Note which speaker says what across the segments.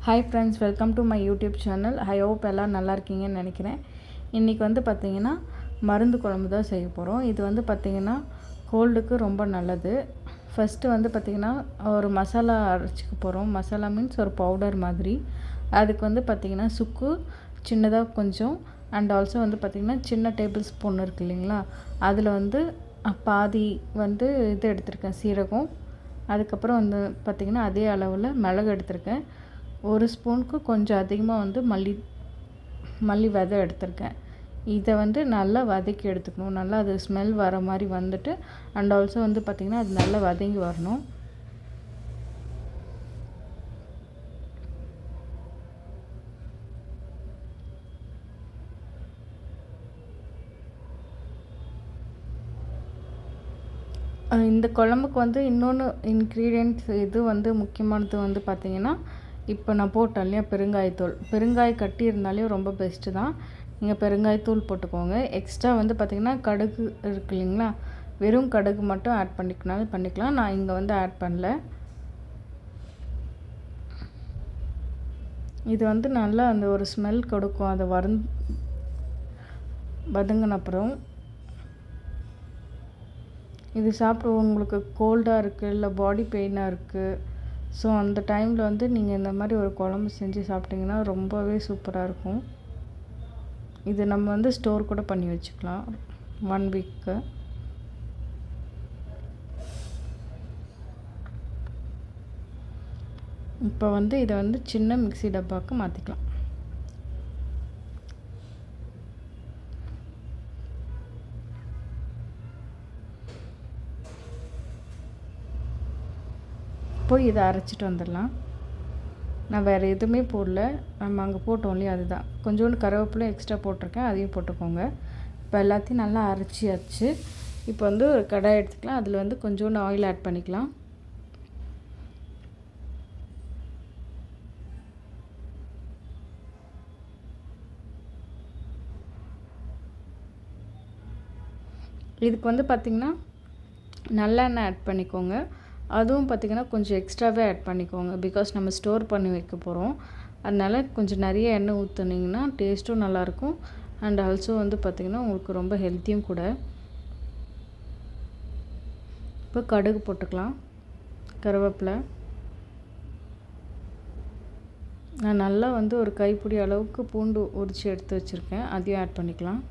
Speaker 1: Hi friends, welcome to my YouTube channel. I hope எல்லாம் நல்லா இருக்கீங்கன்னு நினைக்கிறேன். இன்றைக்கி வந்து பார்த்திங்கன்னா மருந்து குழம்பு தான் செய்ய போகிறோம். இது வந்து பார்த்திங்கன்னா கோல்டுக்கு ரொம்ப நல்லது. ஃபஸ்ட்டு வந்து பார்த்திங்கன்னா ஒரு மசாலா அரைச்சிக்க போகிறோம். மசாலா மீன்ஸ் ஒரு பவுடர் மாதிரி. அதுக்கு வந்து பார்த்திங்கன்னா சுக்கு சின்னதாக கொஞ்சம் அண்ட் ஆல்சோ வந்து பார்த்திங்கன்னா சின்ன டேபிள் ஸ்பூன் இருக்குது இல்லைங்களா, அதில் வந்து பாதி வந்து இது எடுத்திருக்கேன், சீரகம். அதுக்கப்புறம் வந்து பார்த்திங்கன்னா அதே அளவில் மிளகு எடுத்திருக்கேன். ஒரு ஸ்பூனுக்கு கொஞ்சம் அதிகமாக வந்து மல்லி விதை எடுத்திருக்கேன். இதை வந்து நல்லா வதக்கி எடுத்துக்கணும். நல்லா அது ஸ்மெல் வர மாதிரி வந்துட்டு அண்ட் ஆல்சோ வந்து பார்த்திங்கன்னா அது நல்லா வதங்கி வரணும். இந்த குழம்புக்கு வந்து இன்னொன்று இன்க்ரீடியன்ட்ஸ் இது வந்து முக்கியமானது வந்து பார்த்திங்கன்னா, இப்போ நான் போட்டேன் இல்லையா பெருங்காயத்தூள். பெருங்காய கட்டி இருந்தாலே ரொம்ப பெஸ்ட்டு தான். நீங்கள் பெருங்காயத்தூள் போட்டுக்கோங்க. எக்ஸ்ட்ரா வந்து பார்த்திங்கன்னா கடுகு இருக்கு இல்லைங்களா, வெறும் கடுகு மட்டும் ஆட் பண்ணிக்கனாலும் பண்ணிக்கலாம். நான் இங்கே வந்து ஆட் பண்ணல. இது வந்து நல்லா அந்த ஒரு ஸ்மெல் கொடுக்கும். அதை வதங்கின அப்புறம் இது சாப்பிட்டு உங்களுக்கு கோல்டாக இருக்குது இல்லை பாடி பெயினாக இருக்குது, ஸோ அந்த டைமில் வந்து நீங்கள் இந்த மாதிரி ஒரு குழம்பு செஞ்சு சாப்பிட்டிங்கன்னா ரொம்பவே சூப்பராக இருக்கும். இது நம்ம வந்து ஸ்டோர் கூட பண்ணி வச்சுக்கலாம் 1 வீக்கு. இப்போ வந்து இதை வந்து சின்ன மிக்ஸி டப்பாவுக்கு மாற்றிக்கலாம். போய் இதை அரைச்சிட்டு வந்துடலாம். நான் வேறு எதுவுமே போடல, நம்ம அங்கே போட்டோம் இல்லையா அதுதான். கொஞ்சோண்டு கருவேப்பிலை எக்ஸ்ட்ரா போட்டிருக்கேன், அதையும் போட்டுக்கோங்க. இப்போ எல்லாத்தையும் நல்லா அரைச்சியாச்சு. இப்போ வந்து ஒரு கடாய் எடுத்துக்கலாம். அதில் வந்து கொஞ்சோண்டு ஆயில் ஆட் பண்ணிக்கலாம். இதுக்கு வந்து பார்த்திங்கன்னா நல்லெண்ணெய் ஆட் பண்ணிக்கோங்க. அதுவும் பார்த்திங்கன்னா கொஞ்சம் எக்ஸ்ட்ராவே ஆட் பண்ணிக்கோங்க. பிகாஸ் நம்ம ஸ்டோர் பண்ணி வைக்க போகிறோம். அதனால் கொஞ்சம் நிறைய எண்ணெய் ஊற்றுனீங்கன்னா டேஸ்ட்டும் நல்லாயிருக்கும் அண்ட் ஆல்சோ வந்து பார்த்திங்கன்னா உங்களுக்கு ரொம்ப ஹெல்த்தியும் கூட. இப்போ கடுகு போட்டுக்கலாம், கருவேப்பிலை. நான் நல்லா வந்து ஒரு கைப்பிடி அளவுக்கு பூண்டு உரித்து எடுத்து வச்சுருக்கேன், அதையும் ஆட் பண்ணிக்கலாம்.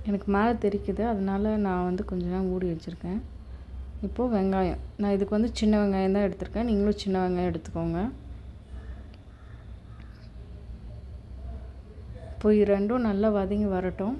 Speaker 1: எனக்கு மேலே தெரிக்குது, அதனால் நான் வந்து கொஞ்ச நேரம் மூடி வச்சுருக்கேன். இப்போது வெங்காயம், நான் இதுக்கு வந்து சின்ன வெங்காயம் தான் எடுத்திருக்கேன். நீங்களும் சின்ன வெங்காயம் எடுத்துக்கோங்க. இப்போ இது ரெண்டும் நல்லா வதங்கி வரட்டும்.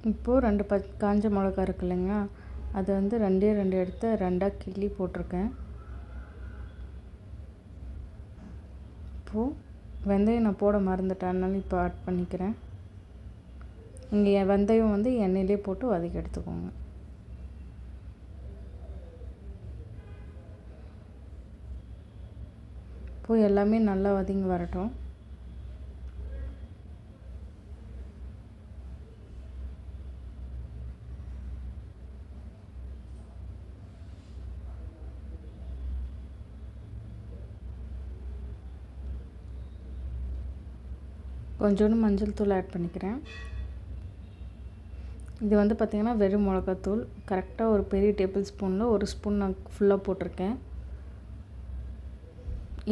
Speaker 1: இப்போது 2 காஞ்ச மிளகா இருக்கு இல்லைங்களா, அதை வந்து 2 எடுத்து 2 கிள்ளி போட்டிருக்கேன். இப்போது வெந்தயம் நான் போட மறந்துட்டேன், அதனால இப்போ ஆட் பண்ணிக்கிறேன். இங்கே வெந்தயம் வந்து எண்ணெயிலே போட்டு வதக்கி எடுத்துக்கோங்க. இப்போது எல்லாமே நல்லா வதங்கி வரட்டும். கொஞ்சோண்டு மஞ்சள் தூள் ஆட் பண்ணிக்கிறேன். இது வந்து பார்த்திங்கன்னா வெறும் மிளகாத்தூள். கரெக்டாக ஒரு பெரிய டேபிள் ஸ்பூனில் 1 ஸ்பூன் நான் ஃபுல்லாக போட்டிருக்கேன்.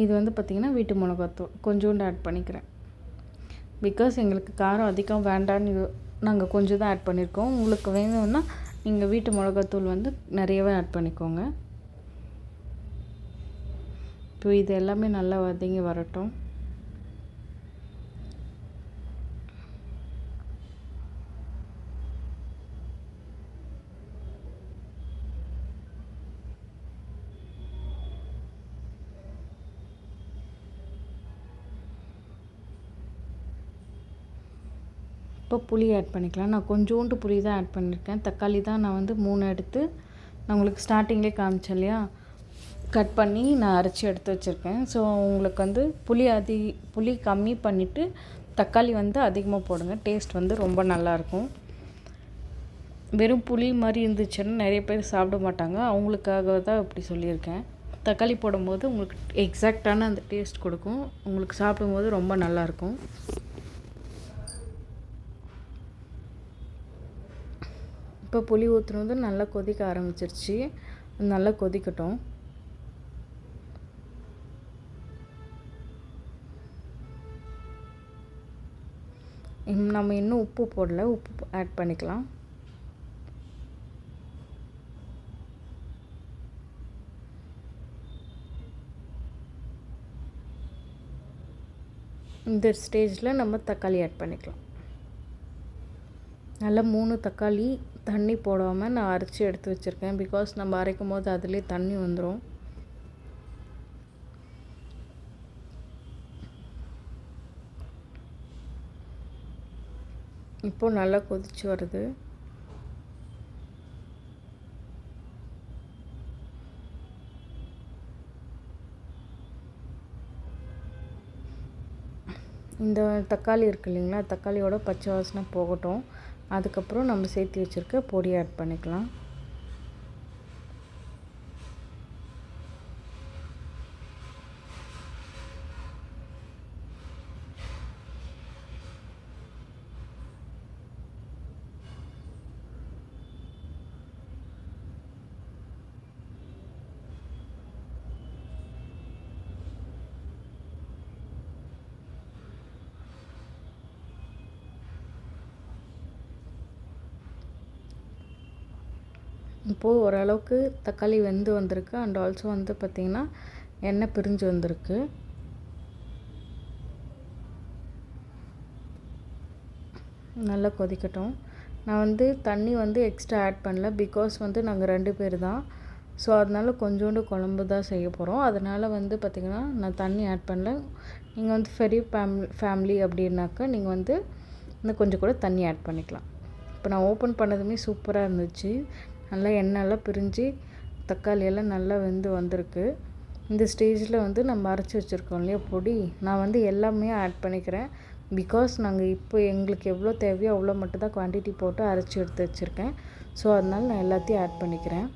Speaker 1: இது வந்து பார்த்திங்கன்னா வீட்டு மிளகாத்தூள் கொஞ்சோண்டு ஆட் பண்ணிக்கிறேன். பிகாஸ் எங்களுக்கு காரம் அதிகம் வேண்டான்னு நாங்கள் கொஞ்சம் தான் ஆட் பண்ணியிருக்கோம். உங்களுக்கு வேணும்னா நீங்கள் வீட்டு மிளகாத்தூள் வந்து நிறையவே ஆட் பண்ணிக்கோங்க. இப்போ இது எல்லாமே நல்லா வதங்கி வரட்டும். இப்போ புளி ஆட் பண்ணிக்கலாம். நான் கொஞ்சோண்டு புளி தான் ஆட் பண்ணியிருக்கேன். தக்காளி தான் நான் வந்து 3 எடுத்து நான் உங்களுக்கு ஸ்டார்டிங்லேயே காமிச்சேன் இல்லையா, கட் பண்ணி நான் அரைச்சி எடுத்து வச்சுருக்கேன். ஸோ உங்களுக்கு வந்து புளி கம்மி பண்ணிவிட்டு தக்காளி வந்து அதிகமாக போடுங்க. டேஸ்ட் வந்து ரொம்ப நல்லாயிருக்கும். வெறும் புளி மாதிரி இருந்துச்சுன்னா நிறைய பேர் சாப்பிட மாட்டாங்க. அவங்களுக்காக தான் இப்படி சொல்லியிருக்கேன். தக்காளி போடும்போது உங்களுக்கு எக்ஸாக்டான அந்த டேஸ்ட் கொடுக்கும். உங்களுக்கு சாப்பிடும்போது ரொம்ப நல்லாயிருக்கும். இப்போ புளி ஊற்றுனது நல்லா கொதிக்க ஆரம்பிச்சிருச்சு. நல்லா கொதிக்கட்டும். நம்ம இன்னும் உப்பு போடல, உப்பு ஆட் பண்ணிக்கலாம். இந்த ஸ்டேஜில் நம்ம தக்காளி ஆட் பண்ணிக்கலாம். நல்லா 3 தக்காளி தண்ணி போடாமல் நான் அரைச்சி எடுத்து வச்சுருக்கேன். பிகாஸ் நம்ம அரைக்கும் போது அதிலே தண்ணி வந்துடும். இப்போது நல்லா கொதிச்சு வருது. இந்த தக்காளி இருக்குது இல்லைங்களா, தக்காளியோட பச்சை வாசனை போகட்டும். அதுக்கப்புறம் நம்ம சேர்த்து வச்சுருக்க பொடி ஆட் பண்ணிக்கலாம். இப்போது ஓரளவுக்கு தக்காளி வெந்து வந்திருக்கு. அண்ட் ஆல்சோ வந்து பார்த்திங்கன்னா எண்ணெய் பிரிஞ்சு வந்திருக்கு. நல்லா கொதிக்கட்டும். நான் வந்து தண்ணி வந்து எக்ஸ்ட்ரா ஆட் பண்ணல. பிகாஸ் வந்து நாங்கள் 2 பேர் தான். ஸோ அதனால கொஞ்சோண்டு குழம்பு தான் செய்ய போகிறோம். அதனால் வந்து பார்த்திங்கன்னா நான் தண்ணி ஆட் பண்ணல. நீங்கள் வந்து பெரிய ஃபேமிலி அப்படின்னாக்கா நீங்கள் வந்து இன்னும் கொஞ்சம் கூட தண்ணி ஆட் பண்ணிக்கலாம். இப்போ நான் ஓப்பன் பண்ணதுமே சூப்பராக இருந்துச்சு. நல்லா எண்ணெயெல்லாம் பிரிஞ்சு தக்காளியெல்லாம் நல்லா வெந்து வந்திருக்கு. இந்த ஸ்டேஜில் வந்து நம்ம அரைச்சி வச்சுருக்கோம் இல்லையா பொடி, நான் வந்து எல்லாமே ஆட் பண்ணிக்கிறேன். பிகாஸ் நாங்கள் இப்போ எங்களுக்கு எவ்வளோ தேவையோ அவ்வளோ மட்டும் தான் குவான்டிட்டி போட்டு அரைச்சி எடுத்து வச்சுருக்கேன். ஸோ அதனால் நான் எல்லாத்தையும் ஆட் பண்ணிக்கிறேன்.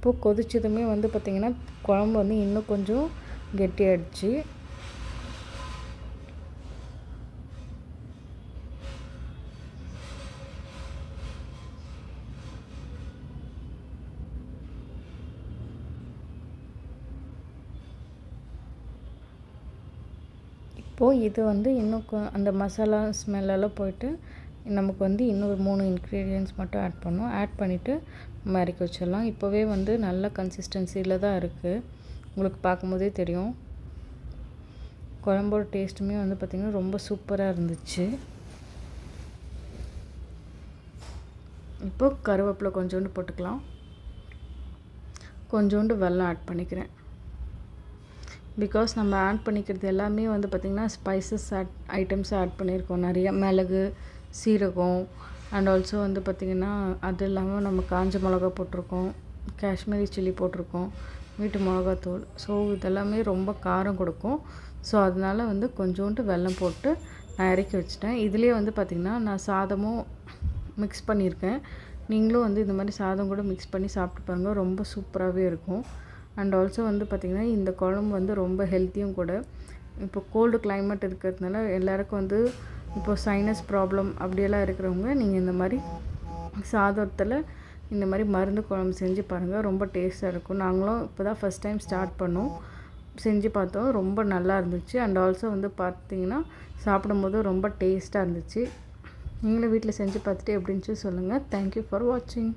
Speaker 1: இப்போது கொதிச்சதுமே வந்து பார்த்திங்கன்னா குழம்பு வந்து இன்னும் கொஞ்சம் கெட்டியாகிடுச்சு. இப்போது இது வந்து இன்னும் அந்த மசாலா ஸ்மெல்லெல்லாம் போயிட்டு நமக்கு வந்து இன்னும் 3 இன்க்ரீடியன்ட்ஸ் மட்டும் ஆட் பண்ணோம். ஆட் பண்ணிவிட்டு நம்ம இறக்கி வச்சிடலாம். இப்போவே வந்து நல்ல கன்சிஸ்டன்சியில் தான் இருக்குது. உங்களுக்கு பார்க்கும்போதே தெரியும். குழம்போட டேஸ்ட்டுமே வந்து பார்த்திங்கன்னா ரொம்ப சூப்பராக இருந்துச்சு. இப்போது கருவேப்பிலை கொஞ்சோண்டு போட்டுக்கலாம். கொஞ்சோண்டு வெல்லம் ஆட் பண்ணிக்கிறேன். பிகாஸ் நம்ம ஆட் பண்ணிக்கிறது எல்லாமே வந்து பார்த்திங்கன்னா ஸ்பைசஸ் ஐட்டம்ஸ் ஆட் பண்ணியிருக்கோம். நிறைய மிளகு, சீரகம் அண்ட் ஆல்சோ வந்து பார்த்திங்கன்னா அது இல்லாமல் நம்ம காஞ்ச மிளகா போட்டிருக்கோம், காஷ்மீரி சில்லி போட்டிருக்கோம், வீட்டு மிளகாத்தூள். ஸோ இதெல்லாமே ரொம்ப காரம் கொடுக்கும். ஸோ அதனால் வந்து கொஞ்சோண்டு வெல்லம் போட்டு நான் இறக்கி வச்சிட்டேன். இதுலேயே வந்து பார்த்திங்கன்னா நான் சாதமும் மிக்ஸ் பண்ணியிருக்கேன். நீங்களும் வந்து இந்த மாதிரி சாதம் கூட மிக்ஸ் பண்ணி சாப்பிட்டு பாருங்கள். ரொம்ப சூப்பராகவே இருக்கும். அண்ட் ஆல்சோ வந்து பார்த்திங்கன்னா இந்த குழம்பு வந்து ரொம்ப ஹெல்த்தியும் கூட. இப்போ கோல்டு கிளைமேட் இருக்கிறதுனால எல்லாேருக்கும் வந்து இப்போ சைனஸ் ப்ராப்ளம் அப்படியெல்லாம் இருக்கிறவங்க நீங்கள் இந்த மாதிரி சாதத்தில் இந்த மாதிரி மருந்து குழம்பு செஞ்சு பாருங்கள். ரொம்ப டேஸ்ட்டாக இருக்கும். நாங்களும் இப்போ தான் ஃபஸ்ட் டைம் ஸ்டார்ட் பண்ணோம், செஞ்சு பார்த்தோம். ரொம்ப நல்லா இருந்துச்சு. அண்ட் ஆல்சோ வந்து பார்த்திங்கன்னா சாப்பிடும்போது ரொம்ப டேஸ்ட்டாக இருந்துச்சு. நீங்களும் வீட்டில் செஞ்சு பார்த்துட்டு எப்படின்னு சொல்லுங்கள். தேங்க்யூ ஃபார் வாட்சிங்.